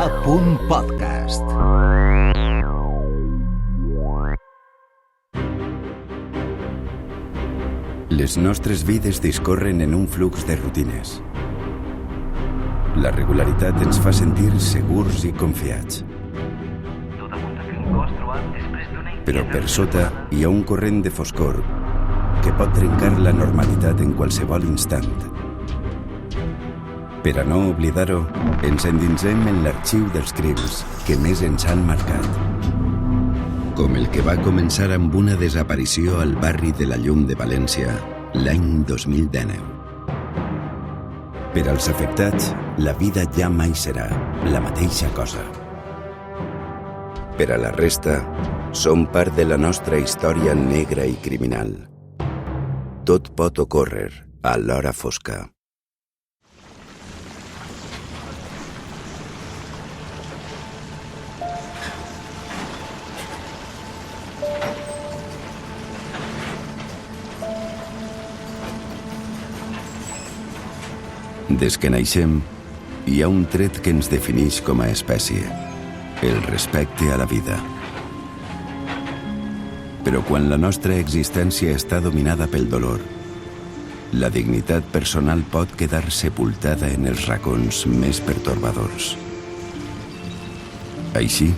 A.podcast. Les nostres vides discorren en un flux de rutines. La regularitat ens fa sentir segurs i confiats. Però per sota hi ha un corrent de foscor que pot trencar la normalitat en qualsevol instant. Per a no oblidar-ho, ens endinsem en l'arxiu dels crims que més ens han marcat. Com el que va començar amb una desaparició al barri de la Llum de València l'any 2019. Per als afectats, la vida ja mai serà la mateixa cosa. Per a la resta, som part de la nostra història negra i criminal. Tot pot ocórrer a l'hora fosca. Des que naixem, hi ha un tret que ens defineix com a espècie: el respecte a la vida. Però quan la nostra existència està dominada pel dolor, la dignitat personal pot quedar sepultada en els racons més pertorbadors. Així,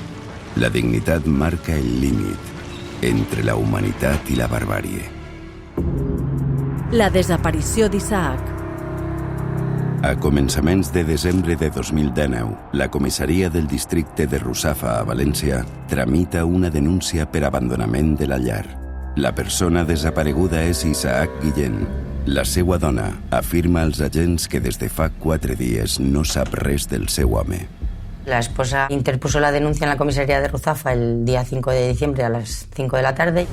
la dignitat marca el límit entre la humanitat i la barbàrie. La desaparició d'Isaac. A començaments de desembre de 2019, la comissaria del districte de Russafa, a València, tramita una denúncia per abandonament de la llar. La persona desapareguda és Isaac Guillén. La seva dona afirma als agents que des de fa 4 dies no sap res del seu home. La esposa interpuso la denuncia en la comisaría de Ruzafa el día 5 de diciembre a las 5 de la tarde.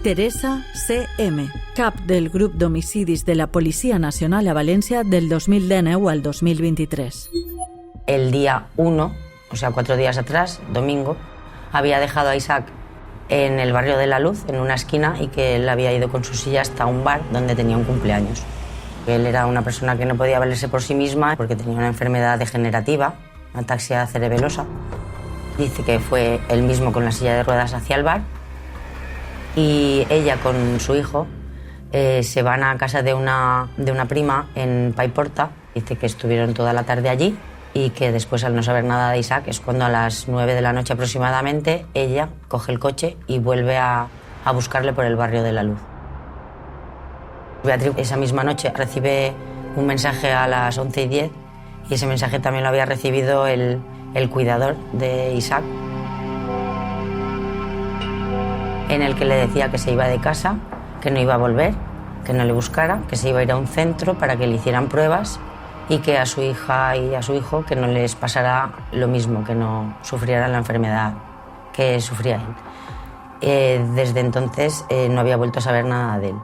Teresa C.M., cap del grup d'homicidis de la Policia Nacional a València del 2019 al 2023. El día 1, o sea, 4 días atrás, domingo, había dejado a Isaac en el barrio de La Luz, en una esquina, y que él había ido con su silla hasta un bar donde tenía un cumpleaños. Él era una persona que no podía valerse por sí misma porque tenía una enfermedad degenerativa, ataxia cerebelosa. Dice que fue él mismo con la silla de ruedas hacia el bar y ella con su hijo se van a casa de una prima en Paiporta. Dice que estuvieron toda la tarde allí y que después, al no saber nada de Isaac, es cuando a las 9 de la noche aproximadamente ella coge el coche y vuelve a buscarle por el barrio de La Luz. Beatriz esa misma noche recibe un mensaje a las 11:10 y ese mensaje también lo había recibido el cuidador de Isaac, en el que le decía que se iba de casa, que no iba a volver, que no le buscara, que se iba a ir a un centro para que le hicieran pruebas y que a su hija y a su hijo que no les pasara lo mismo, que no sufrieran la enfermedad que sufría él. Desde entonces no había vuelto a saber nada de él.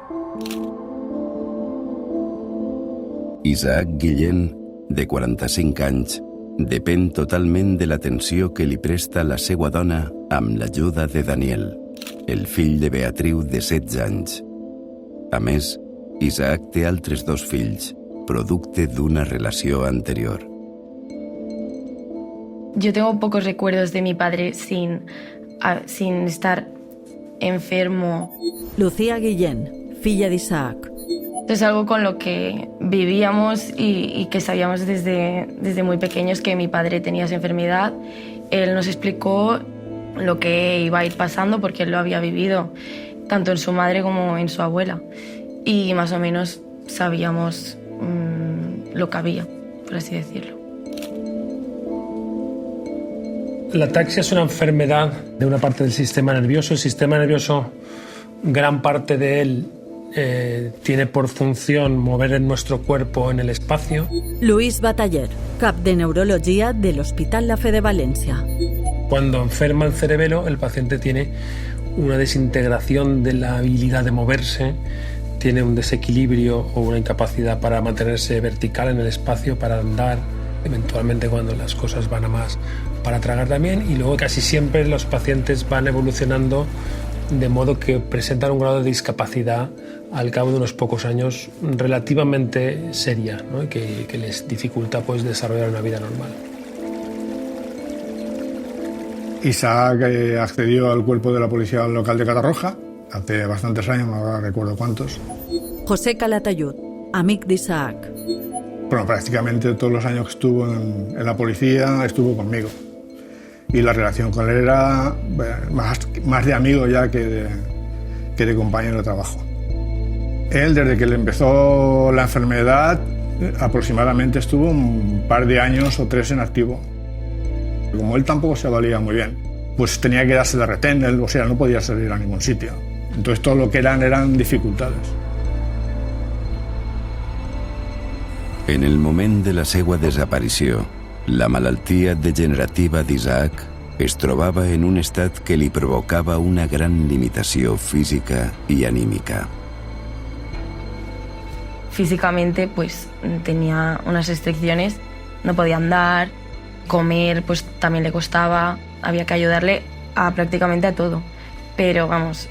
Isaac Guillén, de 45 anys, depèn totalment de l'atenció que li presta la seva dona amb l'ajuda de Daniel, el fill de Beatriu de 16 anys. A més, Isaac té altres 2 fills, producte d'una relació anterior. Yo tengo pocos recuerdos de mi padre sin estar enfermo. Lucía Guillén, filla d'Isaac. Es algo con lo que vivíamos y que sabíamos desde muy pequeños que mi padre tenía esa enfermedad. Él nos explicó lo que iba a ir pasando porque él lo había vivido, tanto en su madre como en su abuela. Y más o menos sabíamos lo que había, por así decirlo. La ataxia es una enfermedad de una parte del sistema nervioso. El sistema nervioso, gran parte de él tiene por función mover en nuestro cuerpo en el espacio. Luis Bataller, cap de neurología del Hospital La Fe de Valencia. Cuando enferma el cerebelo, el paciente tiene una desintegración de la habilidad de moverse, tiene un desequilibrio o una incapacidad para mantenerse vertical en el espacio, para andar, eventualmente cuando las cosas van a más, para tragar también, y luego casi siempre los pacientes van evolucionando de modo que presentan un grado de discapacidad al cabo de unos pocos años relativamente seria, ¿no? que les dificulta pues desarrollar una vida normal. Isaac accedió al cuerpo de la policía local de Catarroja hace bastantes años, no recuerdo cuántos. José Calatayud, amic d'Isaac. Bueno, prácticamente todos los años que estuvo en la policía estuvo conmigo. Y la relación con él era más de amigo ya que de compañero de trabajo. Él, desde que le empezó la enfermedad, aproximadamente estuvo un par de años o 3 en activo. Como él tampoco se valía muy bien, pues tenía que darse de retén, él, o sea, no podía salir a ningún sitio. Entonces todo lo que eran dificultades. En el moment de la seva desaparició, la malaltia degenerativa d'Isaac es trobava en un estat que li provocava una gran limitació física y anímica. Físicamente pues tenía unas restricciones, no podía andar, comer pues también le costaba, había que ayudarle a prácticamente a todo, pero vamos,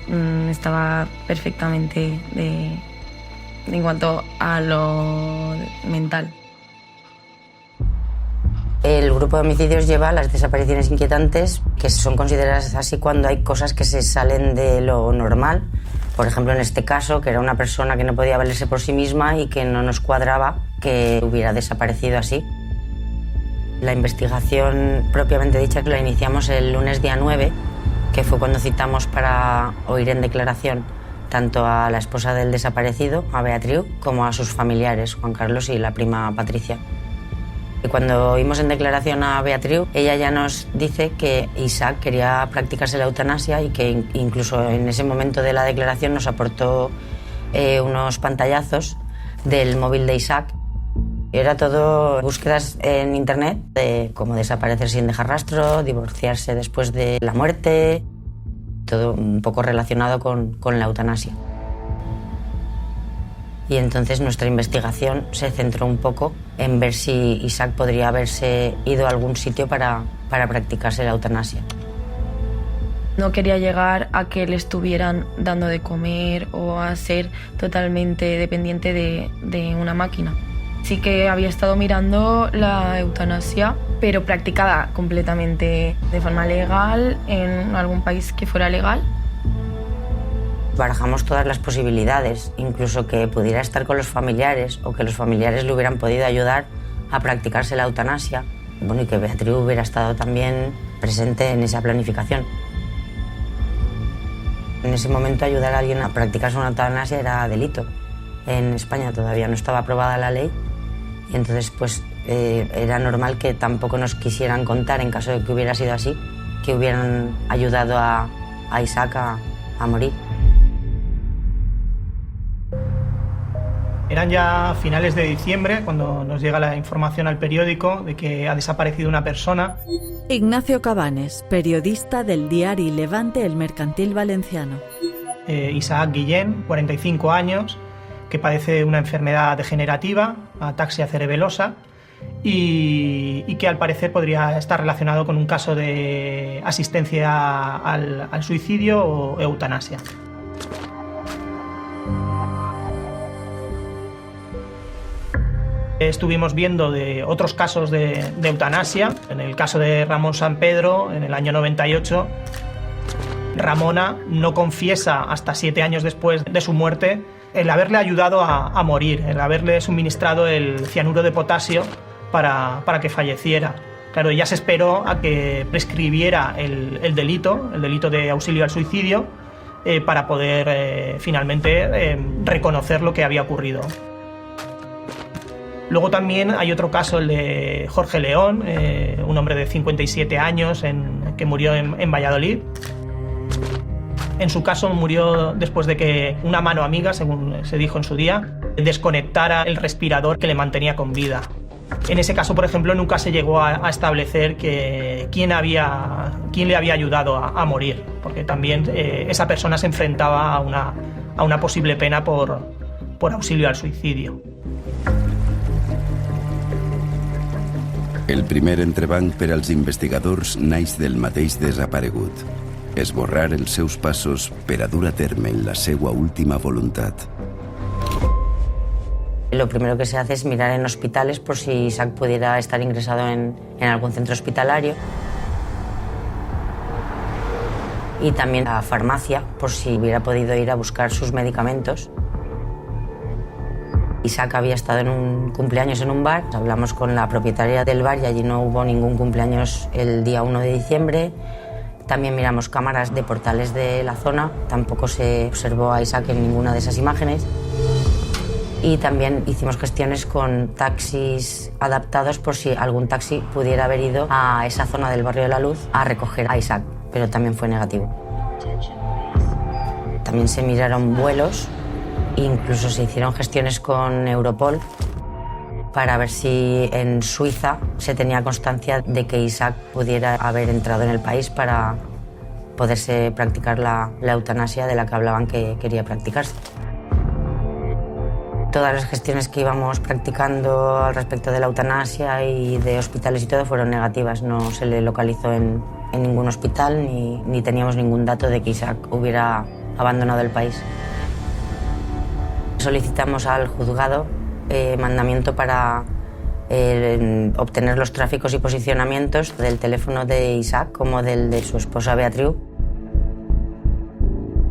estaba perfectamente en cuanto a lo mental. El grupo de homicidios lleva las desapariciones inquietantes, que son consideradas así cuando hay cosas que se salen de lo normal. Por ejemplo, en este caso, que era una persona que no podía valerse por sí misma y que no nos cuadraba que hubiera desaparecido así. La investigación propiamente dicha que la iniciamos el lunes día 9, que fue cuando citamos para oír en declaración tanto a la esposa del desaparecido, a Beatriu, como a sus familiares, Juan Carlos y la prima Patricia. Y cuando oímos en declaración a Beatriu, ella ya nos dice que Isaac quería practicarse la eutanasia y que incluso en ese momento de la declaración nos aportó unos pantallazos del móvil de Isaac. Era todo búsquedas en internet de cómo desaparecer sin dejar rastro, divorciarse después de la muerte, todo un poco relacionado con la eutanasia. Y entonces nuestra investigación se centró un poco en ver si Isaac podría haberse ido a algún sitio para practicarse la eutanasia. No quería llegar a que le estuvieran dando de comer o a ser totalmente dependiente de una máquina. Sí que había estado mirando la eutanasia, pero practicada completamente de forma legal en algún país que fuera legal. Barajamos todas las posibilidades, incluso que pudiera estar con los familiares o que los familiares le hubieran podido ayudar a practicarse la eutanasia. Bueno, y que Beatriu hubiera estado también presente en esa planificación. En ese momento ayudar a alguien a practicarse una eutanasia era delito. En España todavía no estaba aprobada la ley y entonces pues era normal que tampoco nos quisieran contar, en caso de que hubiera sido así, que hubieran ayudado a Isaac a morir. Eran ya finales de diciembre cuando nos llega la información al periódico de que ha desaparecido una persona. Ignacio Cabanes, periodista del diario Levante El Mercantil Valenciano. Isaac Guillén, 45 años, que padece una enfermedad degenerativa, ataxia cerebelosa, y que al parecer podría estar relacionado con un caso de asistencia al suicidio o eutanasia. Estuvimos viendo de otros casos de eutanasia. En el caso de Ramón San Pedro, en el año 98, Ramona no confiesa hasta 7 años después de su muerte el haberle ayudado a morir, el haberle suministrado el cianuro de potasio para que falleciera. Claro, ella se esperó a que prescribiera el delito de auxilio al suicidio, para poder finalmente reconocer lo que había ocurrido. Luego también hay otro caso, el de Jorge León, un hombre de 57 años que murió en Valladolid. En su caso murió después de que una mano amiga, según se dijo en su día, desconectara el respirador que le mantenía con vida. En ese caso, por ejemplo, nunca se llegó a establecer quién le había ayudado a morir, porque también esa persona se enfrentaba a una posible pena por auxilio al suicidio. El primer entrebanc per als investigadors naix del mateix desaparegut. Esborrar els seus passos per a dur a terme la seva última voluntat. Lo primero que se hace es mirar en hospitales por si Isaac pudiera estar ingresado en algún centro hospitalario. y también a farmacia por si hubiera podido ir a buscar sus medicamentos. Isaac había estado en un cumpleaños en un bar, hablamos con la propietaria del bar y allí no hubo ningún cumpleaños el día 1 de diciembre. También miramos cámaras de portales de la zona, tampoco se observó a Isaac en ninguna de esas imágenes. Y también hicimos gestiones con taxis adaptados por si algún taxi pudiera haber ido a esa zona del barrio de la Luz a recoger a Isaac, pero también fue negativo. También se miraron vuelos, incluso se hicieron gestiones con Europol para ver si en Suiza se tenía constancia de que Isaac pudiera haber entrado en el país para poderse practicar la eutanasia de la que hablaban que quería practicarse. Todas las gestiones que íbamos practicando al respecto de la eutanasia y de hospitales y todo fueron negativas. No se le localizó en ningún hospital ni teníamos ningún dato de que Isaac hubiera abandonado el país. Solicitamos al juzgado mandamiento para obtener los tráficos y posicionamientos del teléfono de Isaac como del de su esposa Beatriu.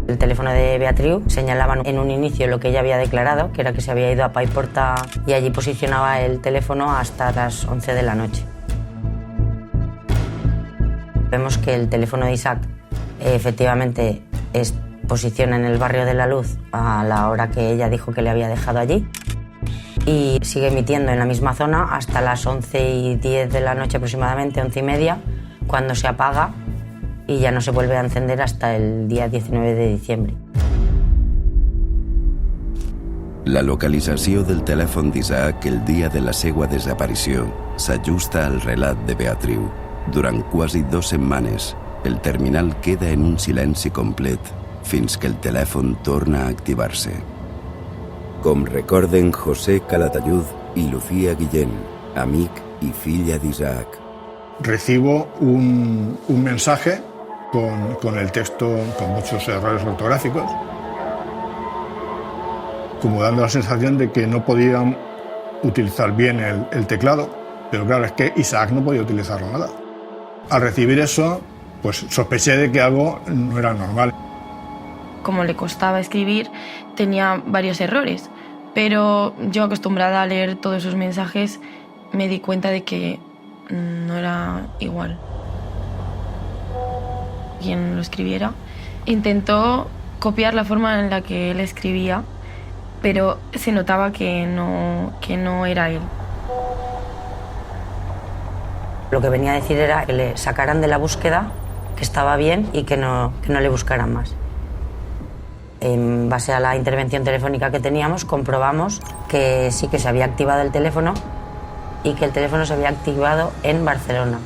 El teléfono de Beatriu señalaba en un inicio lo que ella había declarado, que era que se había ido a Paiporta y allí posicionaba el teléfono hasta las 11 de la noche. Vemos que el teléfono de Isaac efectivamente posiciona en el barrio de la Luz a la hora que ella dijo que le había dejado allí y sigue emitiendo en la misma zona hasta las 11:10 de la noche aproximadamente, 11:30, cuando se apaga y ya no se vuelve a encender hasta el día 19 de diciembre. La localització del telèfon d'Isaac el dia de la seva desaparició s'ajusta al relat de Beatriu. Durant quasi 2 setmanes, el terminal queda en un silenci complet fins que el telèfon torna a activar-se. Com recorden José Calatayud i Lucía Guillén, amic i filla d'Isaac. Recibo un mensaje con el texto con muchos errores ortográficos, como dando la sensación de que no podían utilizar bien el teclado, pero claro, es que Isaac no podía utilizarlo nada. Al recibir eso, pues sospeché de que algo no era normal. Como le costaba escribir, tenía varios errores, pero yo, acostumbrada a leer todos sus mensajes, me di cuenta de que no era igual. Quien lo escribiera intentó copiar la forma en la que él escribía, pero se notaba que no era él. Lo que venía a decir era que le sacaran de la búsqueda, que estaba bien y que no le buscaran más. En base a la intervención telefónica que teníamos, comprobamos que sí que se había activado el teléfono y que el teléfono se había activado en Barcelona,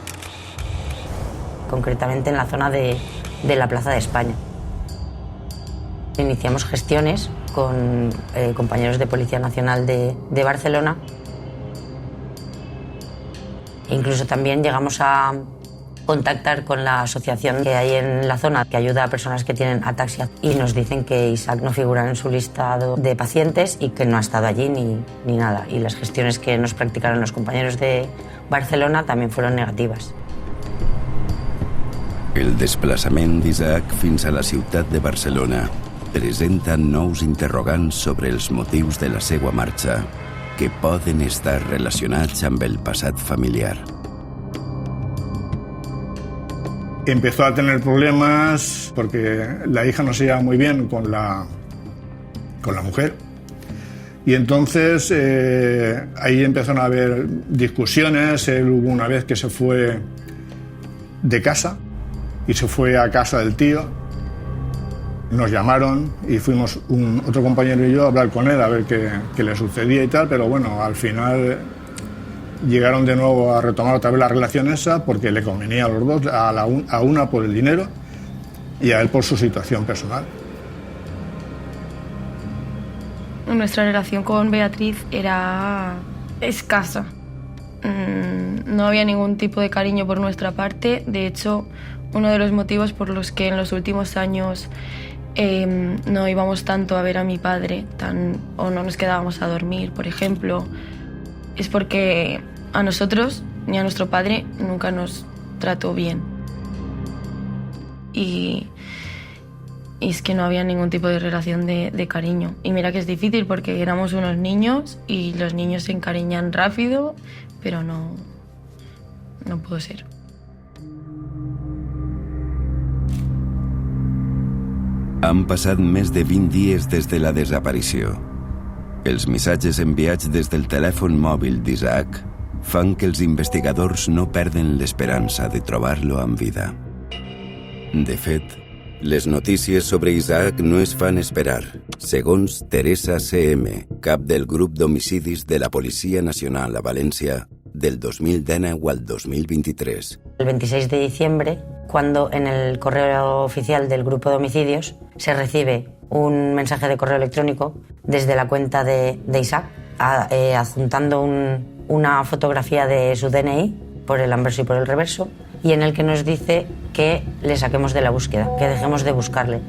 concretamente en la zona de la Plaza de España. Iniciamos gestiones con compañeros de Policía Nacional de Barcelona. Incluso también llegamos a contactar con la asociación que hay en la zona que ayuda a personas que tienen ataxia y nos dicen que Isaac no figura en su listado de pacientes y que no ha estado allí ni nada. Y las gestiones que nos practicaron los compañeros de Barcelona también fueron negativas. El desplaçament d'Isaac fins a la ciutat de Barcelona presenta nous interrogants sobre els motius de la seva marxa, que poden estar relacionats amb el passat familiar. Empezó a tener problemas porque la hija no se llevaba muy bien con la mujer. Y entonces ahí empezaron a haber discusiones. Él hubo una vez que se fue de casa y se fue a casa del tío. Nos llamaron y fuimos otro compañero y yo a hablar con él a ver qué le sucedía y tal, pero bueno, al final llegaron de nuevo a retomar otra vez la relación esa porque le convenía a los dos, a una por el dinero y a él por su situación personal. Nuestra relación con Beatriz era escasa. No había ningún tipo de cariño por nuestra parte. De hecho, uno de los motivos por los que en los últimos años no íbamos tanto a ver a mi padre o no nos quedábamos a dormir, por ejemplo, es porque a nosotros ni a nuestro padre nunca nos trató bien. y es que no había ningún tipo de relación de cariño. Y mira que es difícil porque éramos unos niños y los niños se encariñan rápido, pero no pudo ser. Han passat més de 20 dies des de la desaparició. Els missatges enviats des del telèfon mòbil d'Isaac fan que els investigadors no perden l'esperança de trobar-lo amb vida. De fet, les notícies sobre Isaac no es fan esperar, segons Teresa C.M., cap del grup d'homicidis de la Policia Nacional a València del 2019 al 2023. El 26 de diciembre, cuando en el correo oficial del grupo de homicidios se recibe un mensaje de correo electrónico desde la cuenta de Isaac, adjuntando una fotografía de su DNI por el anverso y por el reverso, y en el que nos dice que le saquemos de la búsqueda, que dejemos de buscarle.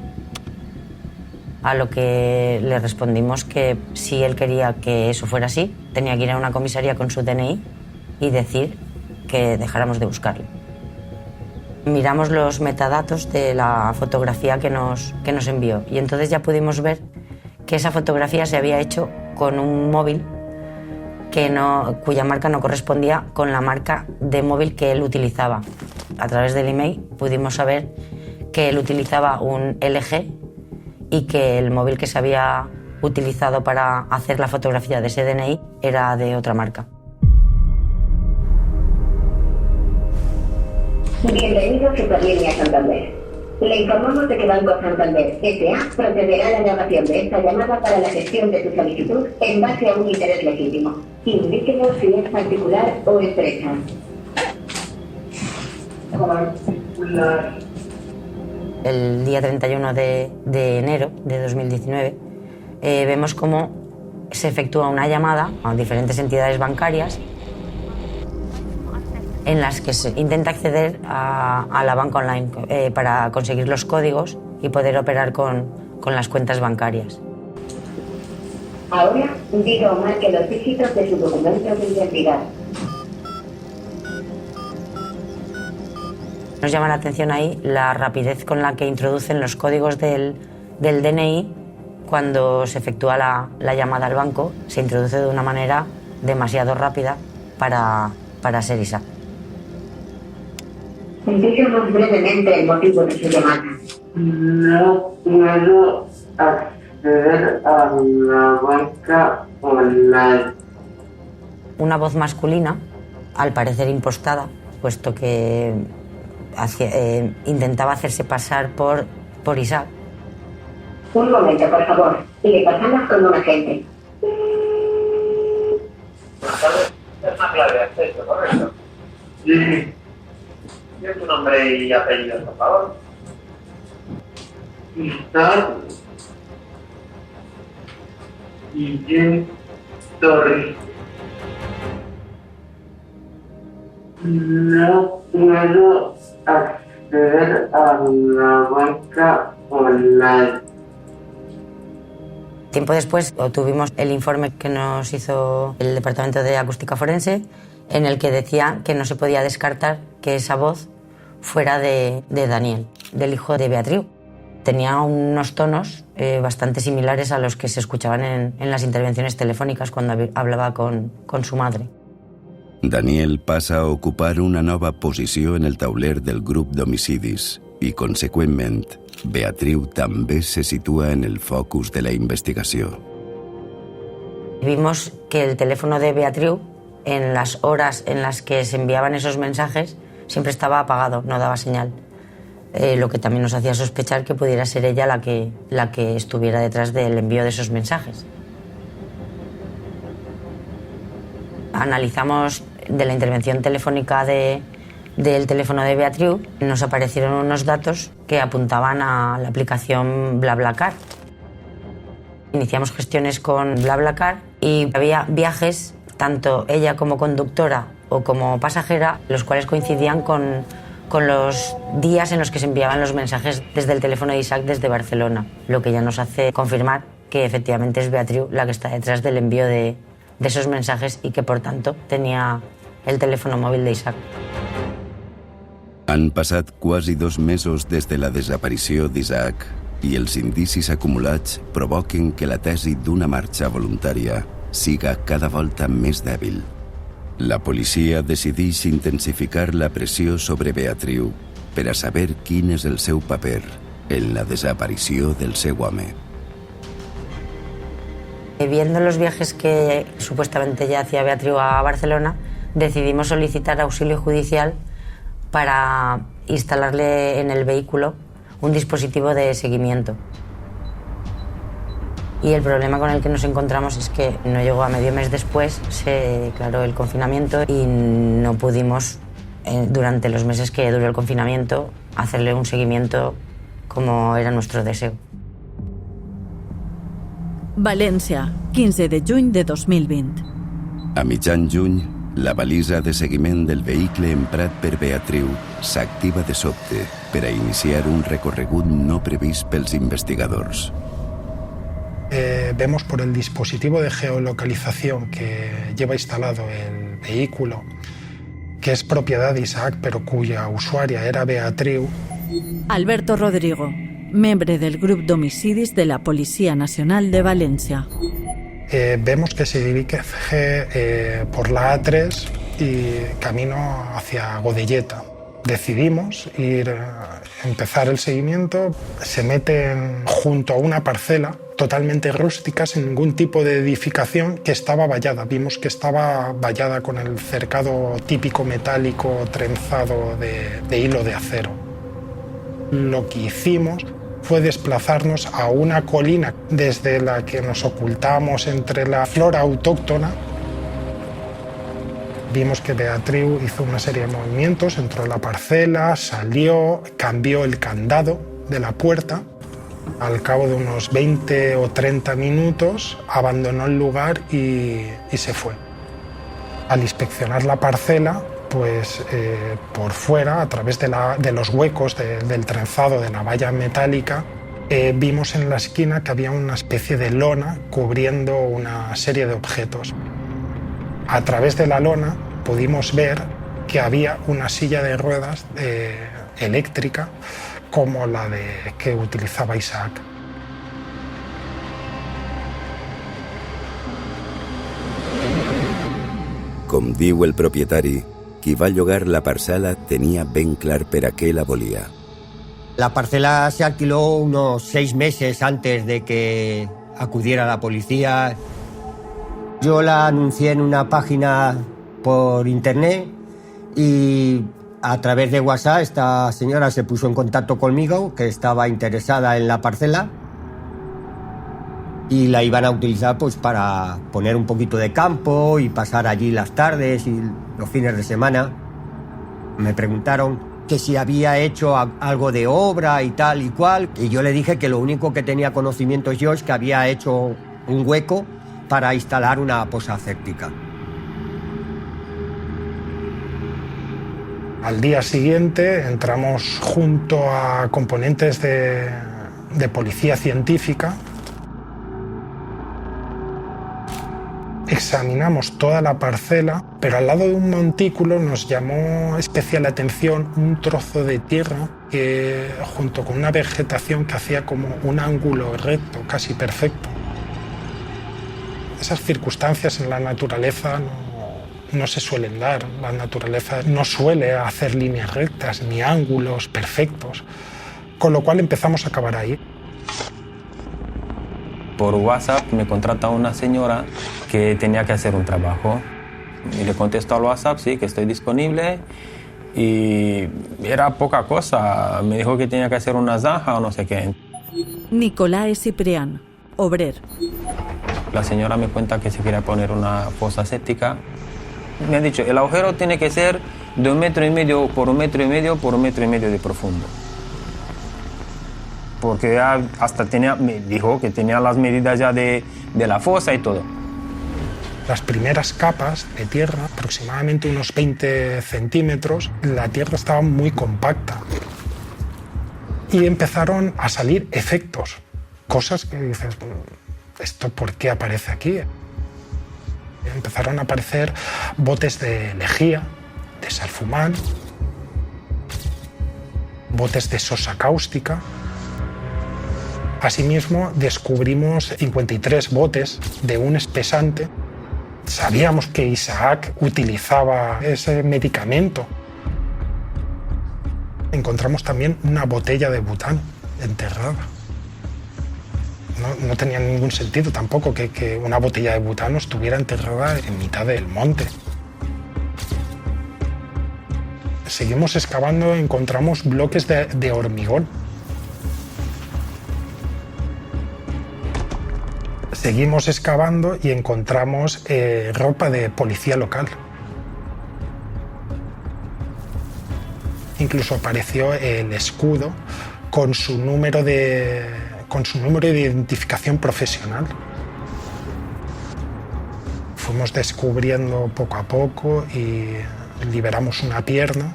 A lo que le respondimos que si él quería que eso fuera así, tenía que ir a una comisaría con su DNI y decir que dejáramos de buscarle. Miramos los metadatos de la fotografía que nos envió y entonces ya pudimos ver que esa fotografía se había hecho con un móvil cuya marca no correspondía con la marca de móvil que él utilizaba. A través del email pudimos saber que él utilizaba un LG y que el móvil que se había utilizado para hacer la fotografía de ese DNI era de otra marca. Bienvenido a Superlínea Santander. Le informamos de que Banco Santander S.A. procederá a la grabación de esta llamada para la gestión de su solicitud en base a un interés legítimo. Indíquenos si es particular o empresa. El día 31 de enero de 2019 vemos cómo se efectúa una llamada a diferentes entidades bancarias en las que se intenta acceder a la banca online para conseguir los códigos y poder operar con las cuentas bancarias. Ahora, diga o marque los dígitos de su documento de identidad. Nos llama la atención ahí la rapidez con la que introducen los códigos del DNI cuando se efectúa la llamada al banco. Se introduce de una manera demasiado rápida para ser Isaac. Indíquenos brevemente el motivo de su llamada. No puedo acceder a la banca online. Una voz masculina, al parecer impostada, puesto que intentaba hacerse pasar por Isaac. Un momento, por favor. Le pasamos con un agente. Es una clave de acceso, ¿correcto? Sí. ¿Qué es tu nombre y apellido, por favor? Isaac y Jim Torres. No puedo acceder a la banca online. Tiempo después obtuvimos el informe que nos hizo el Departamento de Acústica Forense, en el que decía que no se podía descartar que esa voz fuera de Daniel, del hijo de Beatriu. Tenía unos tonos bastante similares a los que se escuchaban en las intervenciones telefónicas cuando hablaba con su madre. Daniel passa a ocupar una nova posició en el tauler del grup d'homicidis i, conseqüentment, Beatriu també se situa en el focus de la investigació. Vimos que el teléfono de Beatriu, en las horas en las que se enviaban esos mensajes, siempre estaba apagado, no daba señal. Lo que también nos hacía sospechar que pudiera ser ella la que estuviera detrás del envío de esos mensajes. Analizamos de la intervención telefónica del teléfono de Beatriu, nos aparecieron unos datos que apuntaban a la aplicación BlaBlaCar. Iniciamos gestiones con BlaBlaCar y había viajes, tanto ella como conductora o como pasajera, los cuales coincidían con los días en los que se enviaban los mensajes desde el teléfono de Isaac desde Barcelona, lo que ya nos hace confirmar que efectivamente es Beatriu la que está detrás del envío de esos mensajes y que por tanto tenía el teléfono móvil de Isaac. Han passat quasi 2 mesos des de la desaparició d'Isaac i els indicis acumulats provoquen que la tesi d'una marxa voluntària siga cada volta més dèbil. La policia decideix intensificar la pressió sobre Beatriu per a saber quin és el seu paper en la desaparició del seu home. Viendo los viajes que supuestamente ya hacía Beatriu a Barcelona, decidimos solicitar auxilio judicial para instalarle en el vehículo un dispositivo de seguimiento. Y el problema con el que nos encontramos es que no llegó a medio mes después, se declaró el confinamiento y no pudimos, durante los meses que duró el confinamiento, hacerle un seguimiento como era nuestro deseo. València, 15 de juny de 2020. A mitjan juny, la balisa de seguiment del vehicle emprat per Beatriu s'activa de sobte per a iniciar un recorregut no previst pels investigadors. Vemos por el dispositivo de geolocalización que lleva instalado el vehículo, que es propiedad de Isaac, pero cuya usuaria era Beatriu. Alberto Rodrigo, membre del grup d'homicidis de la Policia Nacional de València. Vemos que se dirige por la A3 y camino hacia Godelleta. Decidimos empezar el seguimiento. Se meten junto a una parcela totalmente rústica, sin ningún tipo de edificación, que estaba vallada. Vimos que estaba vallada con el cercado típico metálico trenzado de hilo de acero. Lo que hicimos fue desplazarnos a una colina desde la que nos ocultamos entre la flora autóctona. Vimos que Beatriu hizo una serie de movimientos, entró en la parcela, salió, cambió el candado de la puerta. Al cabo de unos 20 o 30 minutos abandonó el lugar y se fue. Al inspeccionar la parcela, pues por fuera, a través de los huecos del trenzado de la valla metálica, vimos en la esquina que había una especie de lona cubriendo una serie de objetos. A través de la lona pudimos ver que había una silla de ruedas eléctrica como la que utilizaba Isaac. Com diu el propietari, qui va llogar la parcel·la tenia ben clar per a què la volia. La parcela se alquiló unos 6 meses antes de que acudiera la policía. Yo la anuncié en una página por internet y a través de WhatsApp esta señora se puso en contacto conmigo, que estaba interesada en la parcela y la iban a utilizar pues para poner un poquito de campo y pasar allí las tardes y los fines de semana. Me preguntaron que si había hecho algo de obra y tal y cual, y yo le dije que lo único que tenía conocimiento yo es que había hecho un hueco para instalar una fosa séptica. Al día siguiente entramos junto a componentes de policía científica. Examinamos toda la parcela, pero al lado de un montículo nos llamó especial atención un trozo de tierra que, junto con una vegetación que hacía como un ángulo recto, casi perfecto. Esas circunstancias en la naturaleza no se suelen dar. La naturaleza no suele hacer líneas rectas ni ángulos perfectos, con lo cual empezamos a cavar ahí. Por WhatsApp me contrata una señora que tenía que hacer un trabajo y le contesto al WhatsApp, sí, que estoy disponible, y era poca cosa. Me dijo que tenía que hacer una zanja o no sé qué. Nicolás Ciprián, obrer. La señora me cuenta que se quería poner una fosa séptica. Me han dicho, el agujero tiene que ser de 1,5 metros por 1,5 metros por 1,5 metros de profundo. Porque ya hasta me dijo que tenía las medidas ya de la fosa y todo. Las primeras capas de tierra, aproximadamente unos 20 centímetros, la tierra estaba muy compacta. Y empezaron a salir efectos, cosas que dices, ¿esto por qué aparece aquí? Empezaron a aparecer botes de lejía, de salfumán. botes de sosa cáustica. Asimismo, descubrimos 53 botes de un espesante. Sabíamos que Isaac utilizaba ese medicamento. Encontramos también una botella de butano enterrada. No tenía ningún sentido tampoco que una botella de butano estuviera enterrada en mitad del monte. Seguimos excavando, encontramos bloques de hormigón. Seguimos excavando y encontramos ropa de policía local. Incluso apareció el escudo con su número de identificación profesional. Fuimos descubriendo poco a poco y liberamos una pierna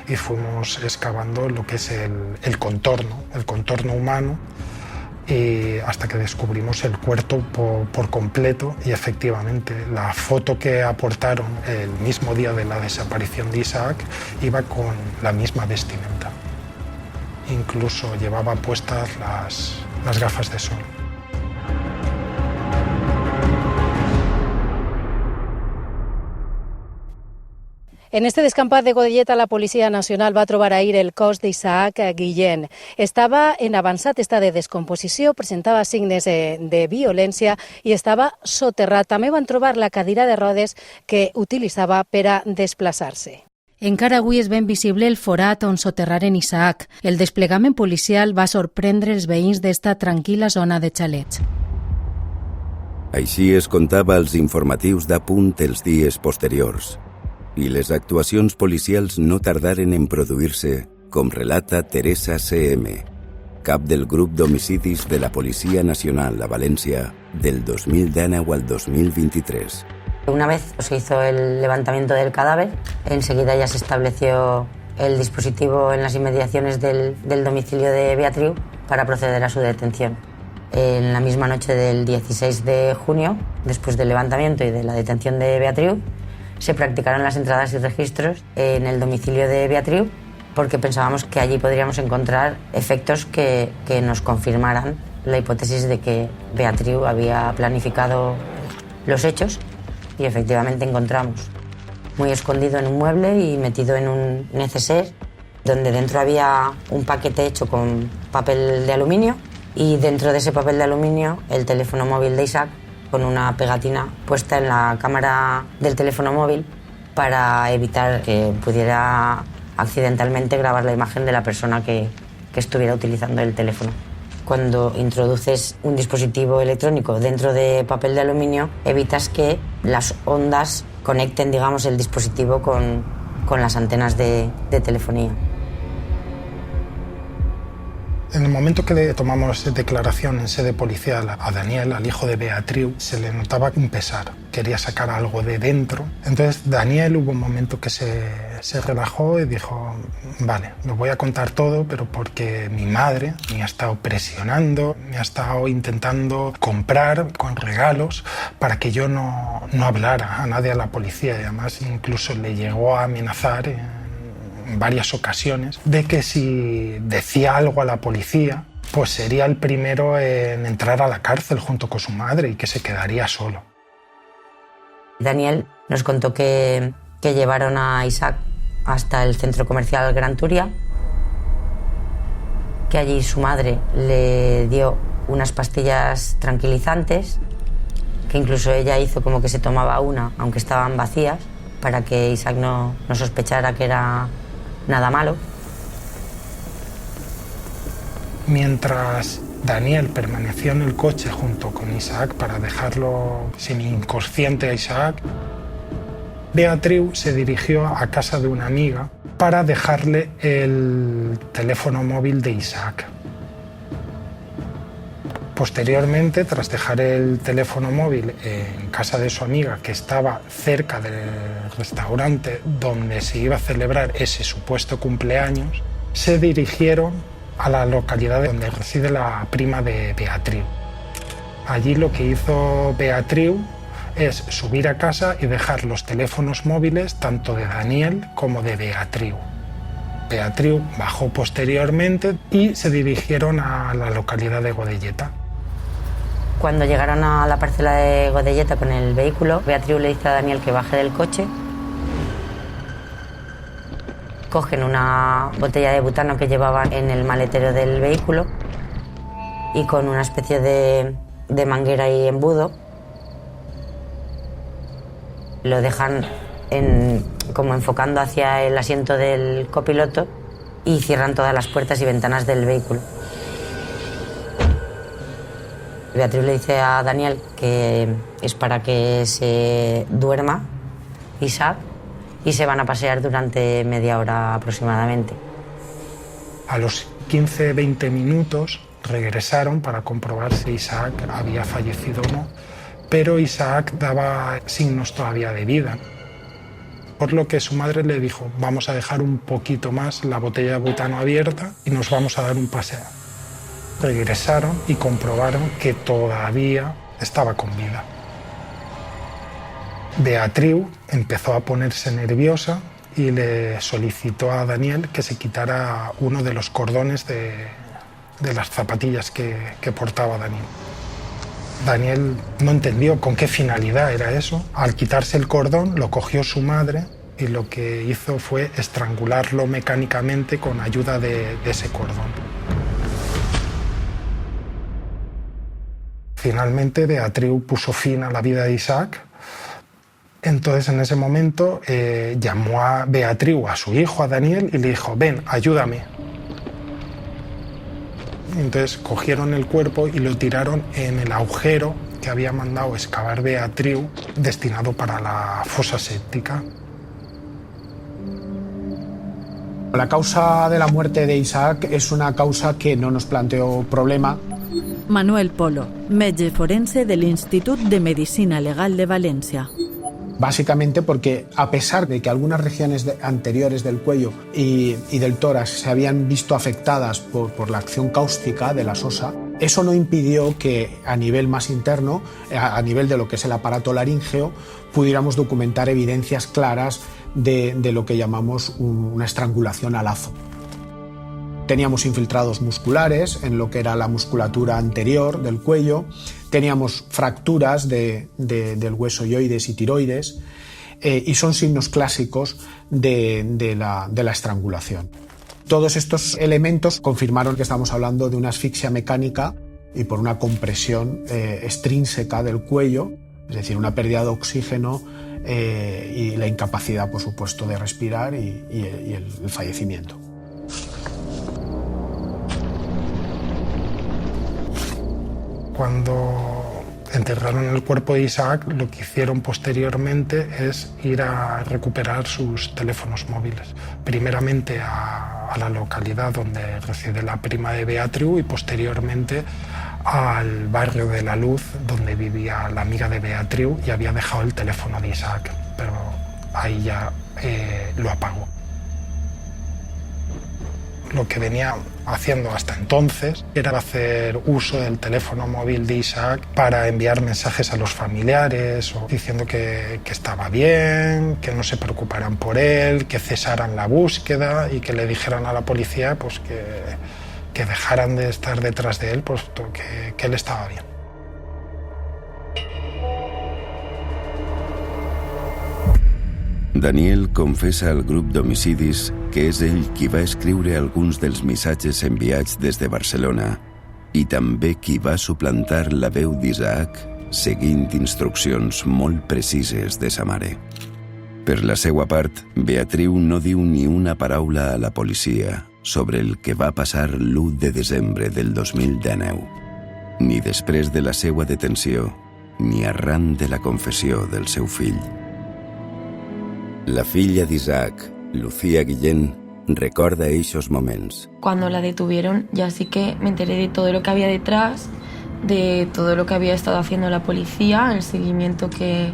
y fuimos excavando lo que es el contorno humano, y hasta que descubrimos el cuerpo por completo. Y efectivamente la foto que aportaron el mismo día de la desaparición de Isaac iba con la misma vestimenta. Incluso llevaba puestas las gafas de sol. En este descampat de Godelleta, la Policia Nacional va trobar ahir el cos d'Isaac Guillén. Estava en avançat estat de descomposició, presentava signes de violència i estava soterrat. També van trobar la cadira de rodes que utilitzava per a desplaçar-se. Encara avui és ben visible el forat on soterraren Isaac. El desplegament policial va sorprendre els veïns d'esta tranquil·la zona de xalets. Així es contava als informatius d'Apunt els dies posteriors. I les actuacions policials no tardaren en produir-se, com relata Teresa C.M., cap del grup d'homicidis de la Policía Nacional a Valencia del 2019 al 2023. Una vez se hizo el levantamiento del cadáver, enseguida ya se estableció el dispositivo en las inmediaciones del domicilio de Beatriu para proceder a su detención. En la misma noche del 16 de junio, después del levantamiento y de la detención de Beatriu, se practicaron las entradas y registros en el domicilio de Beatriu porque pensábamos que allí podríamos encontrar efectos que nos confirmaran la hipótesis de que Beatriu había planificado los hechos, y efectivamente encontramos muy escondido en un mueble y metido en un neceser donde dentro había un paquete hecho con papel de aluminio, y dentro de ese papel de aluminio el teléfono móvil de Isaac con una pegatina puesta en la cámara del teléfono móvil para evitar que pudiera accidentalmente grabar la imagen de la persona que estuviera utilizando el teléfono. Cuando introduces un dispositivo electrónico dentro de papel de aluminio, evitas que las ondas conecten, digamos, el dispositivo con las antenas de telefonía. En el momento que le tomamos declaración en sede policial a Daniel, al hijo de Beatriu, se le notaba un pesar. Quería sacar algo de dentro. Entonces Daniel hubo un momento que se relajó y dijo: vale, lo voy a contar todo, pero porque mi madre me ha estado presionando, me ha estado intentando comprar con regalos para que yo no hablara a nadie, a la policía, y además incluso le llegó a amenazar en varias ocasiones de que si decía algo a la policía, pues sería el primero en entrar a la cárcel junto con su madre y que se quedaría solo. Daniel nos contó que llevaron a Isaac hasta el centro comercial Gran Turia, que allí su madre le dio unas pastillas tranquilizantes, que incluso ella hizo como que se tomaba una, aunque estaban vacías, para que Isaac no sospechara que era nada malo. Mientras Daniel permaneció en el coche junto con Isaac para dejarlo semi-inconsciente a Isaac, Beatriu se dirigió a casa de una amiga para dejarle el teléfono móvil de Isaac. Posteriormente, tras dejar el teléfono móvil en casa de su amiga, que estaba cerca del restaurante donde se iba a celebrar ese supuesto cumpleaños, se dirigieron a la localidad donde reside la prima de Beatriu. Allí lo que hizo Beatriu es subir a casa y dejar los teléfonos móviles tanto de Daniel como de Beatriu. Beatriu bajó posteriormente y se dirigieron a la localidad de Godelleta. Cuando llegaron a la parcela de Godelleta con el vehículo, Beatriu le dice a Daniel que baje del coche. Cogen una botella de butano que llevaban en el maletero del vehículo y con una especie de manguera y embudo lo dejan como enfocando hacia el asiento del copiloto y cierran todas las puertas y ventanas del vehículo. Beatriu le dice a Daniel que es para que se duerma Isaac y se van a pasear durante media hora aproximadamente. A los 15-20 minutos regresaron para comprobar si Isaac había fallecido o no, pero Isaac daba signos todavía de vida. Por lo que su madre le dijo, vamos a dejar un poquito más la botella de butano abierta y nos vamos a dar un paseo. Regresaron y comprobaron que todavía estaba con vida. Beatriu empezó a ponerse nerviosa y le solicitó a Daniel que se quitara uno de los cordones de las zapatillas que portaba Daniel. Daniel no entendió con qué finalidad era eso. Al quitarse el cordón lo cogió su madre y lo que hizo fue estrangularlo mecánicamente con ayuda de ese cordón. Finalmente Beatriu puso fin a la vida de Isaac. Entonces en ese momento llamó a Beatriu a su hijo, a Daniel, y le dijo, ven, ayúdame. Entonces cogieron el cuerpo y lo tiraron en el agujero que había mandado excavar Beatriu, destinado para la fosa séptica. La causa de la muerte de Isaac es una causa que no nos planteó problema. Manuel Polo, metge forense del Institut de Medicina Legal de Valencia. Básicamente porque, a pesar de que algunas regiones anteriores del cuello y del tórax se habían visto afectadas por la acción cáustica de la sosa, eso no impidió que a nivel más interno, a nivel de lo que es el aparato laríngeo, pudiéramos documentar evidencias claras de lo que llamamos una estrangulación a lazo. Teníamos infiltrados musculares en lo que era la musculatura anterior del cuello, teníamos fracturas del hueso ioides y tiroides y son signos clásicos de la estrangulación. Todos estos elementos confirmaron que estamos hablando de una asfixia mecánica y por una compresión extrínseca del cuello, es decir, una pérdida de oxígeno y la incapacidad, por supuesto, de respirar y el fallecimiento. Cuando enterraron el cuerpo de Isaac, lo que hicieron posteriormente es ir a recuperar sus teléfonos móviles. Primeramente a la localidad donde reside la prima de Beatriu y posteriormente al barrio de La Luz, donde vivía la amiga de Beatriu y había dejado el teléfono de Isaac, pero ahí ya lo apagó. Lo que venía haciendo hasta entonces era hacer uso del teléfono móvil de Isaac para enviar mensajes a los familiares o diciendo que estaba bien, que no se preocuparan por él, que cesaran la búsqueda y que le dijeran a la policía pues, que dejaran de estar detrás de él, puesto que él estaba bien. Daniel confessa al grup d'homicidis que és ell qui va escriure alguns dels missatges enviats des de Barcelona i també qui va suplantar la veu d'Isaac seguint instruccions molt precises de sa mare. Per la seva part, Beatriu no diu ni una paraula a la policia sobre el que va passar l'1 de desembre del 2019, ni després de la seva detenció, ni arran de la confessió del seu fill. La filla d'Isaac, Lucía Guillén, recorda esos momentos. Cuando la detuvieron ya sí que me enteré de todo lo que había detrás, de todo lo que había estado haciendo la policía, el seguimiento que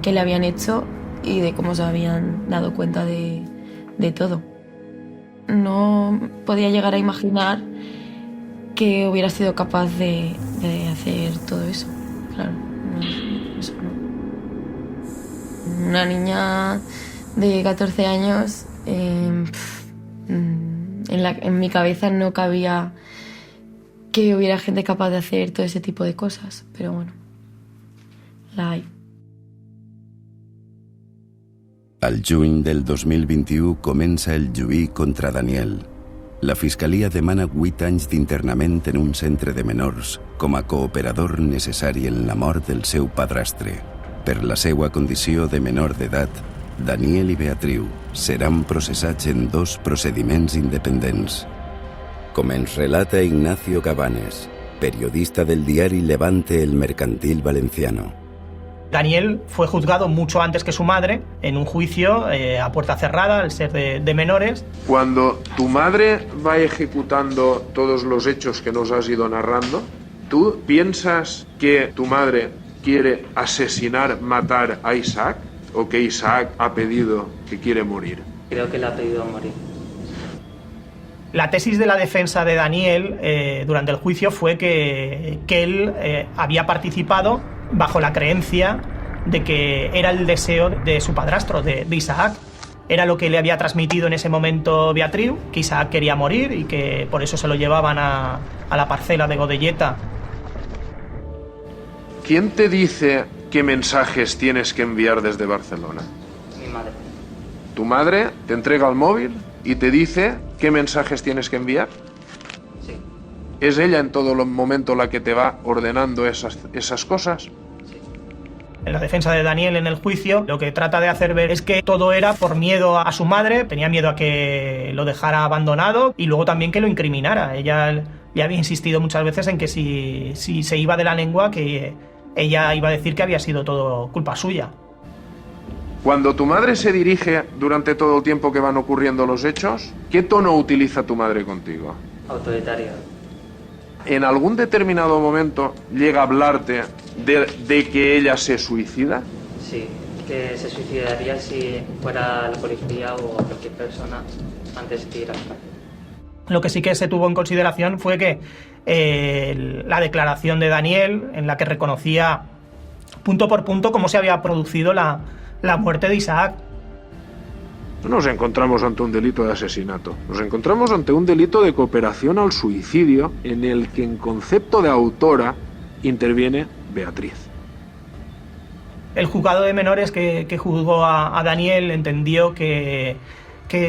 le habían hecho y de cómo se habían dado cuenta de todo. No podía llegar a imaginar que hubiera sido capaz de hacer todo eso. Claro, eso no. Una niña de 14 años En mi cabeza no cabía que hubiera gente capaz de hacer todo ese tipo de cosas, pero bueno, la hay. Al juny del 2021 comença el juí contra Daniel. La Fiscalia demana 8 anys d'internament en un centre de menors com a cooperador necessari en la mort del seu padrastre. Per la seva condició de menor d'edat, Daniel i Beatriu seran processats en 2 procediments independents. Com ens relata Ignacio Cabanes, periodista del diari Levante El Mercantil Valenciano. Daniel fue juzgado mucho antes que su madre en un juicio a puerta cerrada, al ser de menores. Cuando tu madre va ejecutando todos los hechos que nos has ido narrando, ¿tú piensas que tu madre quiere asesinar, matar a Isaac o que Isaac ha pedido que quiere morir? Creo que le ha pedido morir. La tesis de la defensa de Daniel durante el juicio fue que él había participado bajo la creencia de que era el deseo de su padrastro, de Isaac. Era lo que le había transmitido en ese momento Beatriu, que Isaac quería morir y que por eso se lo llevaban a la parcela de Godelleta. ¿Quién te dice qué mensajes tienes que enviar desde Barcelona? Mi madre. ¿Tu madre te entrega el móvil y te dice qué mensajes tienes que enviar? Sí. ¿Es ella en todo momento la que te va ordenando esas cosas? En la defensa de Daniel en el juicio, lo que trata de hacer ver es que todo era por miedo a su madre, tenía miedo a que lo dejara abandonado y luego también que lo incriminara. Ella le había insistido muchas veces en que si se iba de la lengua, que ella iba a decir que había sido todo culpa suya. Cuando tu madre se dirige durante todo el tiempo que van ocurriendo los hechos, ¿qué tono utiliza tu madre contigo? Autoritaria. ¿En algún determinado momento llega a hablarte de que ella se suicida? Sí, que se suicidaría si fuera la policía o cualquier persona antes de ir a la cárcel. Lo que sí que se tuvo en consideración fue que la declaración de Daniel, en la que reconocía punto por punto cómo se había producido la muerte de Isaac. No nos encontramos ante un delito de asesinato, nos encontramos ante un delito de cooperación al suicidio en el que en concepto de autora interviene Beatriz. El juzgado de menores que juzgó a Daniel entendió que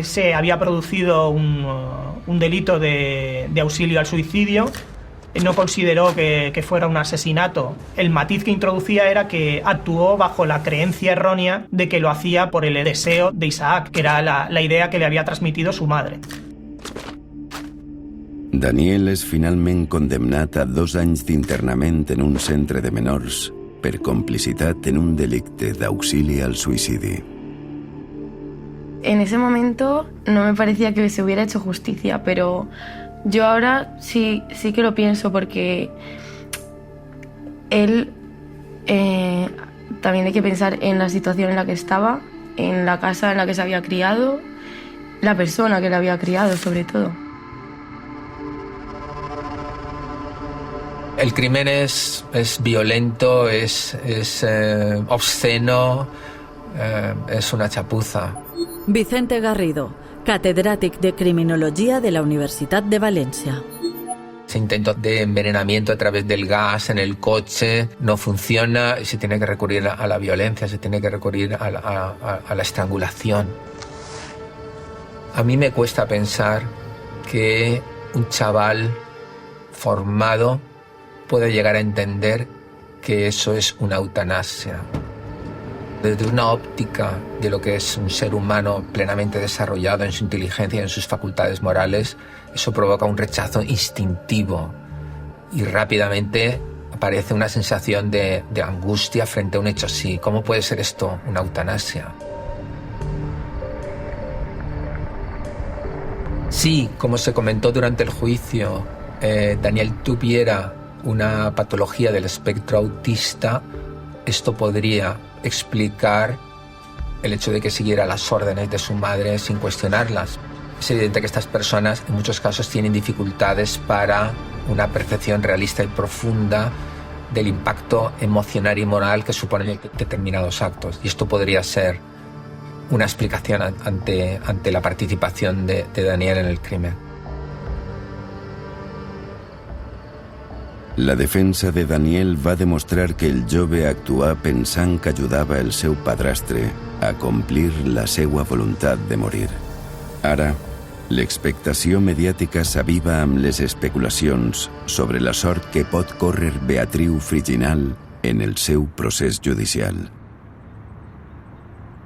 se había producido un delito de auxilio al suicidio. No consideró que fuera un asesinato. El matiz que introducía era que actuó bajo la creencia errónea de que lo hacía por el deseo de Isaac, que era la idea que le había transmitido su madre. Daniel és finalment condemnat a 2 anys d'internament en un centre de menors per complicitat en un delicte d'auxili al suïcidi. En ese momento no me parecía que se hubiera hecho justicia, pero yo ahora sí que lo pienso porque él también hay que pensar en la situación en la que estaba, en la casa en la que se había criado, la persona que le había criado sobre todo. El crimen es violento, es obsceno, es una chapuza. Vicente Garrido, catedràtic de Criminologia de la Universitat de València. Ese intento de envenenamiento a través del gas en el coche no funciona y se tiene que recurrir a la violencia, se tiene que recurrir a la estrangulación. A mí me cuesta pensar que un chaval formado pueda llegar a entender que eso es una eutanasia. Desde una óptica de lo que es un ser humano plenamente desarrollado en su inteligencia y en sus facultades morales, eso provoca un rechazo instintivo y rápidamente aparece una sensación de angustia frente a un hecho así. ¿Cómo puede ser esto una eutanasia? Si, como se comentó durante el juicio, Daniel tuviera una patología del espectro autista, esto podría explicar el hecho de que siguiera las órdenes de su madre sin cuestionarlas. Es evidente que estas personas en muchos casos tienen dificultades para una percepción realista y profunda del impacto emocional y moral que suponen determinados actos. Y esto podría ser una explicación ante la participación de Daniel en el crimen. La defensa de Daniel va demostrar que el jove actuà pensant que ajudava el seu padrastre a complir la seva voluntat de morir. Ara, l'expectació mediàtica s'aviva amb les especulacions sobre la sort que pot córrer Beatriu Friginal en el seu procés judicial.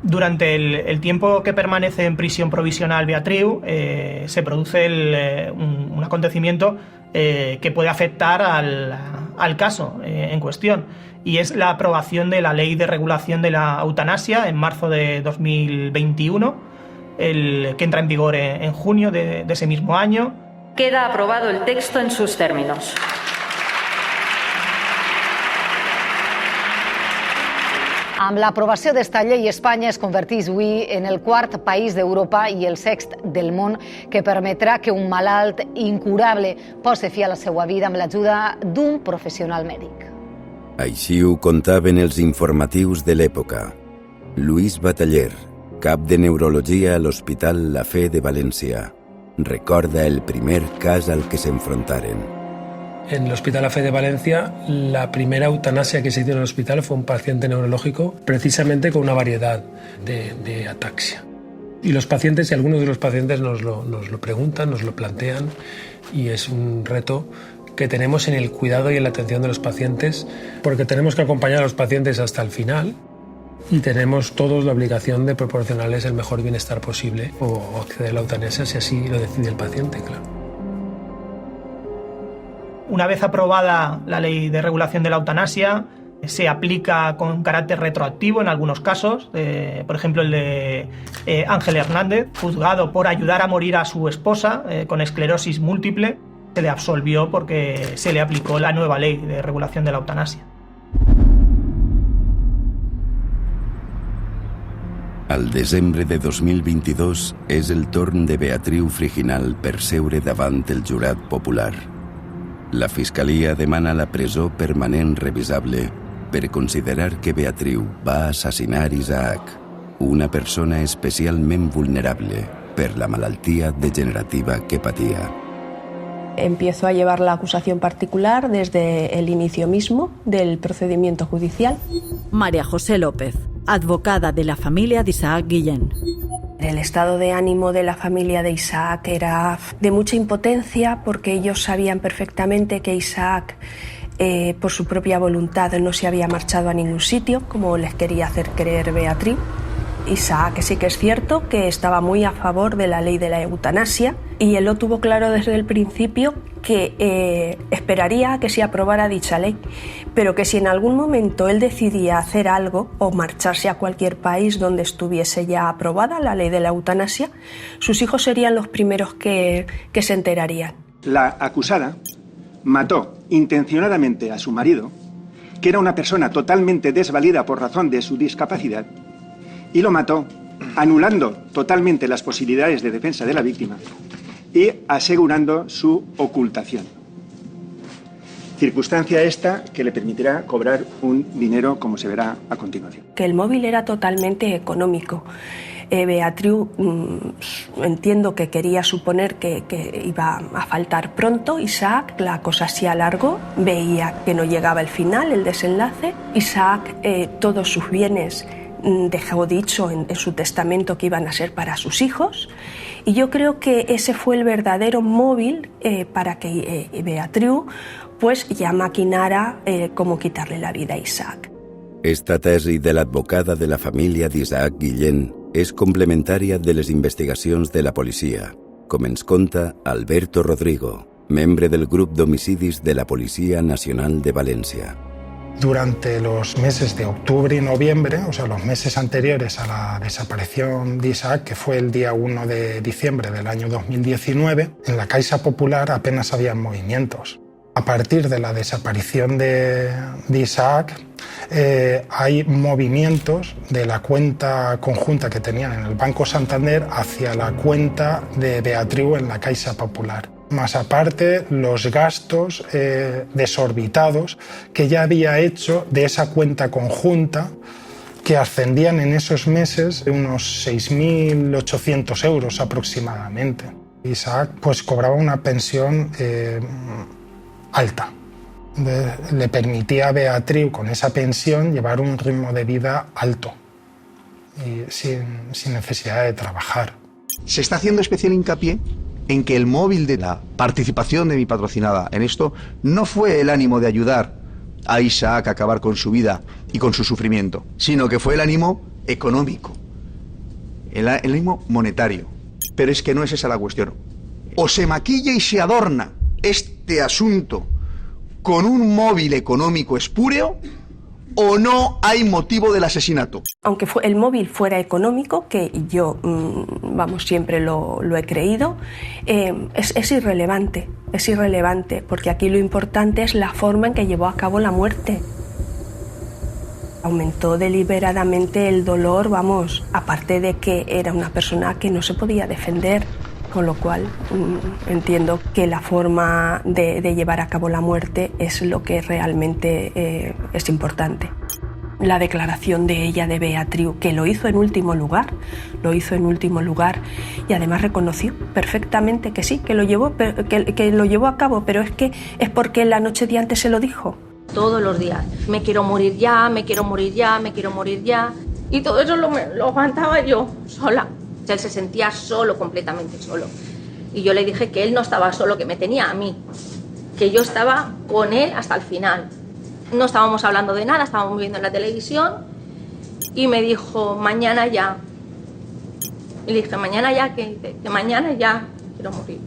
Durante el tiempo que permanece en prisión provisional Beatriu, se produce un acontecimiento que puede afectar al caso en cuestión, y es la aprobación de la Ley de Regulación de la Eutanasia en marzo de 2021, que entra en vigor en junio de ese mismo año. Queda aprobado el texto en sus términos. Amb l'aprovació d'esta llei, Espanya es converteix avui en el quart país d'Europa i el sext del món que permetrà que un malalt incurable posi fi a la seva vida amb l'ajuda d'un professional mèdic. Així ho contaven els informatius de l'època. Lluís Bataller, cap de neurologia a l'Hospital La Fe de València, recorda el primer cas al que s'enfrontaren. En el Hospital La Fe de Valencia, la primera eutanasia que se hizo en el hospital fue un paciente neurológico precisamente con una variedad de ataxia. Y los pacientes, y algunos de los pacientes nos lo preguntan, nos lo plantean, y es un reto que tenemos en el cuidado y en la atención de los pacientes, porque tenemos que acompañar a los pacientes hasta el final y tenemos todos la obligación de proporcionarles el mejor bienestar posible o acceder a la eutanasia si así lo decide el paciente, claro. Una vez aprobada la Ley de Regulación de la Eutanasia, se aplica con carácter retroactivo en algunos casos. Por ejemplo, el de Ángel Hernández, juzgado por ayudar a morir a su esposa con esclerosis múltiple, se le absolvió porque se le aplicó la nueva Ley de Regulación de la Eutanasia. Al desembre de 2022 és el torn de Beatriu Friginal per seure davant el jurat popular. La Fiscalia demana la presó permanent revisable per considerar que Beatriu va assassinar Isaac, una persona especialment vulnerable per la malaltia degenerativa que patía. Empiezo a llevar la acusación particular desde el inicio mismo del procedimiento judicial. María José López, advocada de la familia de Isaac Guillén. El estado de ánimo de la familia de Isaac era de mucha impotencia porque ellos sabían perfectamente que Isaac, por su propia voluntad, no se había marchado a ningún sitio, como les quería hacer creer Beatriz. Isaac sí que es cierto que estaba muy a favor de la ley de la eutanasia y él lo tuvo claro desde el principio que esperaría a que se aprobara dicha ley, pero que si en algún momento él decidía hacer algo o marcharse a cualquier país donde estuviese ya aprobada la ley de la eutanasia, sus hijos serían los primeros que se enterarían. La acusada mató intencionadamente a su marido, que era una persona totalmente desvalida por razón de su discapacidad, y lo mató anulando totalmente las posibilidades de defensa de la víctima y asegurando su ocultación. Circunstancia esta que le permitirá cobrar un dinero, como se verá a continuación. Que el móvil era totalmente económico. Beatriz entiendo que quería suponer que iba a faltar pronto. Isaac, la cosa se alargó, veía que no llegaba el final, el desenlace. Isaac, todos sus bienes dejó dicho en su testamento que iban a ser para sus hijos, y yo creo que ese fue el verdadero móvil para que Beatriz pues ya maquinara cómo quitarle la vida a Isaac. Esta tesi de l'advocada de la família d'Isaac Guillén és complementària de les investigacions de la policia, com ens conta Alberto Rodrigo, membre del grup d'homicidis de la Policía Nacional de Valencia. Durante los meses de octubre y noviembre, o sea, los meses anteriores a la desaparición de Isaac, que fue el día 1 de diciembre del año 2019, en la Caixa Popular apenas había movimientos. A partir de la desaparición de Isaac, hay movimientos de la cuenta conjunta que tenían en el Banco Santander hacia la cuenta de Beatriz en la Caixa Popular. Más aparte, los gastos desorbitados que ya había hecho de esa cuenta conjunta, que ascendían en esos meses de unos 6.800 euros aproximadamente. Isaac pues cobraba una pensión alta. Le permitía a Beatriu, con esa pensión, llevar un ritmo de vida alto y sin necesidad de trabajar. Se está haciendo especial hincapié en que el móvil de la participación de mi patrocinada en esto no fue el ánimo de ayudar a Isaac a acabar con su vida y con su sufrimiento, sino que fue el ánimo económico, el ánimo monetario. Pero es que no es esa la cuestión. O se maquilla y se adorna este asunto con un móvil económico espúreo, o no hay motivo del asesinato. Aunque el móvil fuera económico, que yo, siempre lo he creído, es irrelevante. Es irrelevante, porque aquí lo importante es la forma en que llevó a cabo la muerte. Aumentó deliberadamente el dolor, aparte de que era una persona que no se podía defender. Con lo cual entiendo que la forma de llevar a cabo la muerte es lo que realmente es importante. La declaración de ella, de Beatriu, que lo hizo en último lugar y además reconoció perfectamente que sí, que lo llevó a cabo, pero es porque la noche de antes se lo dijo. Todos los días, me quiero morir ya, me quiero morir ya, me quiero morir ya, y todo eso lo aguantaba yo sola. O sea, él se sentía solo, completamente solo. Y yo le dije que él no estaba solo, que me tenía a mí, que yo estaba con él hasta el final. No estábamos hablando de nada, estábamos viendo en la televisión y me dijo, mañana ya. Y le dije, mañana ya, que mañana ya quiero morir.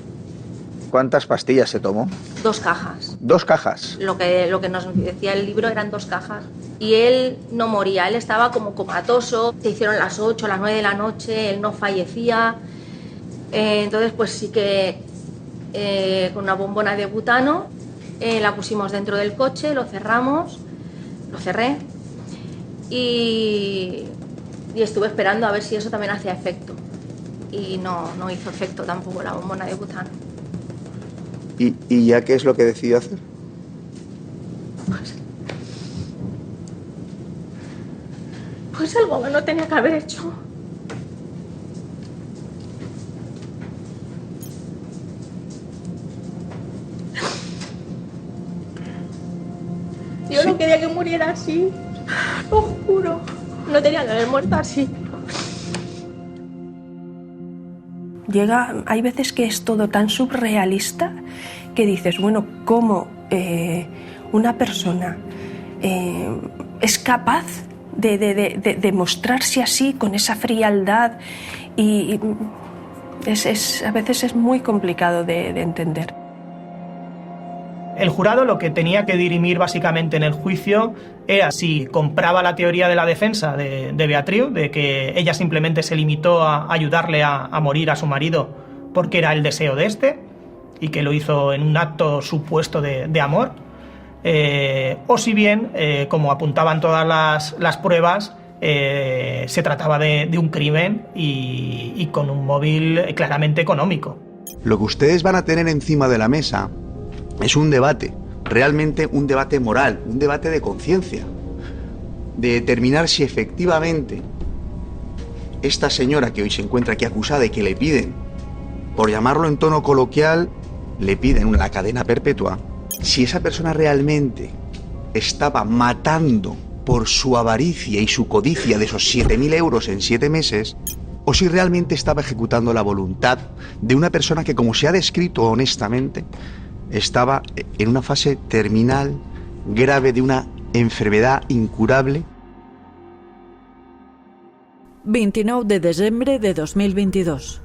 ¿Cuántas pastillas se tomó? 2 cajas. 2 cajas. Lo que nos decía el libro eran 2 cajas. Y él no moría, él estaba como comatoso. Se hicieron las 8, las 9 de la noche, él no fallecía. Entonces, pues sí que con una bombona de butano la pusimos dentro del coche, lo cerramos, lo cerré y estuve esperando a ver si eso también hacía efecto. Y no hizo efecto tampoco la bombona de butano. ¿Y ya qué es lo que decidió hacer? Pues algo que no tenía que haber hecho. Yo no quería que muriera así, lo juro. No tenía que haber muerto así. Hay veces que es todo tan surrealista que dices, bueno, ¿cómo una persona es capaz de mostrarse así, con esa frialdad? Y a veces es muy complicado de entender. El jurado lo que tenía que dirimir básicamente en el juicio era si compraba la teoría de la defensa de Beatriu, de que ella simplemente se limitó a ayudarle a morir a su marido porque era el deseo de este y que lo hizo en un acto supuesto de amor, o si bien, como apuntaban todas las pruebas, se trataba de un crimen y con un móvil claramente económico. Lo que ustedes van a tener encima de la mesa es un debate, realmente un debate moral, un debate de conciencia, de determinar si efectivamente esta señora que hoy se encuentra aquí acusada y que le piden, por llamarlo en tono coloquial, le piden la cadena perpetua, si esa persona realmente estaba matando por su avaricia y su codicia de esos 7.000 euros en 7 meses, o si realmente estaba ejecutando la voluntad de una persona que, como se ha descrito honestamente, estaba en una fase terminal grave de una enfermedad incurable. 29 de desembre de 2022.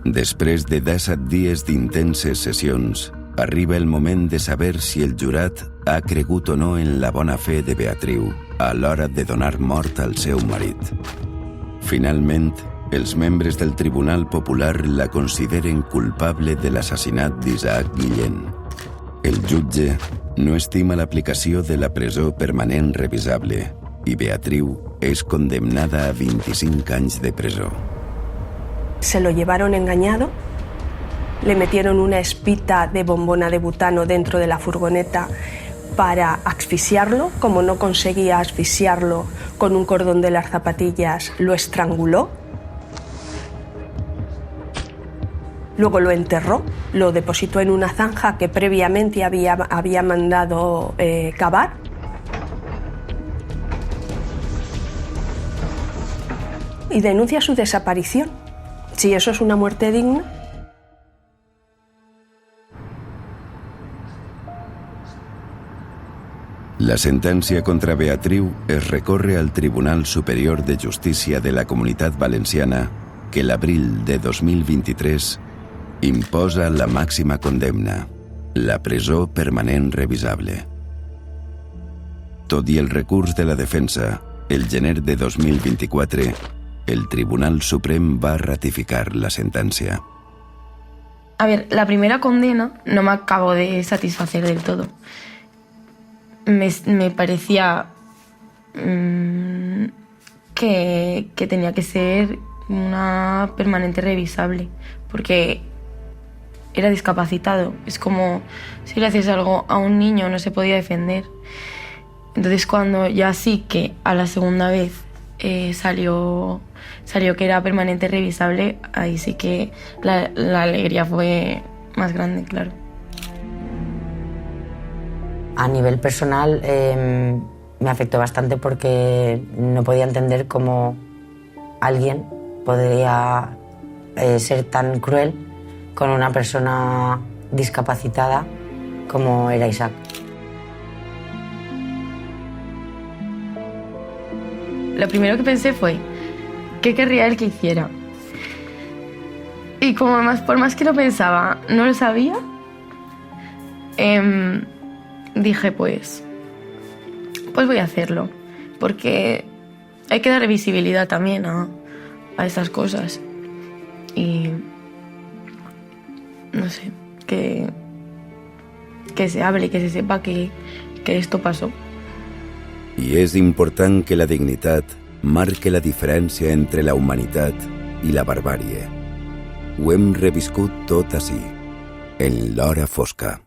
Després de 17 dies d'intenses sessions, arriba el moment de saber si el jurat ha cregut o no en la bona fe de Beatriu a l'hora de donar mort al seu marit. Finalment, els membres del Tribunal Popular la consideren culpable de l'assassinat d'Isaac Guillén. El jutge no estima l'aplicació de la presó permanent revisable i Beatriu és condemnada a 25 anys de presó. Se lo llevaron engañado, le metieron una espita de bombona de butano dentro de la furgoneta para asfixiarlo. Como no conseguía asfixiarlo con un cordón de las zapatillas, lo estranguló. luego lo enterró, lo depositó en una zanja que previamente había mandado cavar. Y denuncia su desaparición. Si eso es una muerte digna. La sentència contra Beatriu es recorre al Tribunal Superior de Justícia de la Comunitat Valenciana, que l'abril de 2023 imposa la màxima condemna, la presó permanent revisable. Tot i el recurs de la defensa, el gener de 2024, el Tribunal Suprem va ratificar la sentència. A ver, la primera condena no me acabo de satisfacer del todo. Me parecía que tenía que ser una permanente revisable, porque era discapacitado. Es como si le haces algo a un niño, no se podía defender. Entonces cuando ya sí que a la segunda vez salió que era permanente revisable, ahí sí que la alegría fue más grande, claro. A nivel personal me afectó bastante porque no podía entender cómo alguien podría ser tan cruel con una persona discapacitada como era Isaac. Lo primero que pensé fue, ¿qué querría él que hiciera? Y como por más que lo pensaba, no lo sabía, dije, pues voy a hacerlo, porque hay que dar visibilidad también a esas cosas. Y no sé, que se hable, que se sepa que esto pasó. I és important que la dignitat marque la diferència entre la humanitat i la barbàrie. Ho hem reviscut tot ací, en l'hora fosca.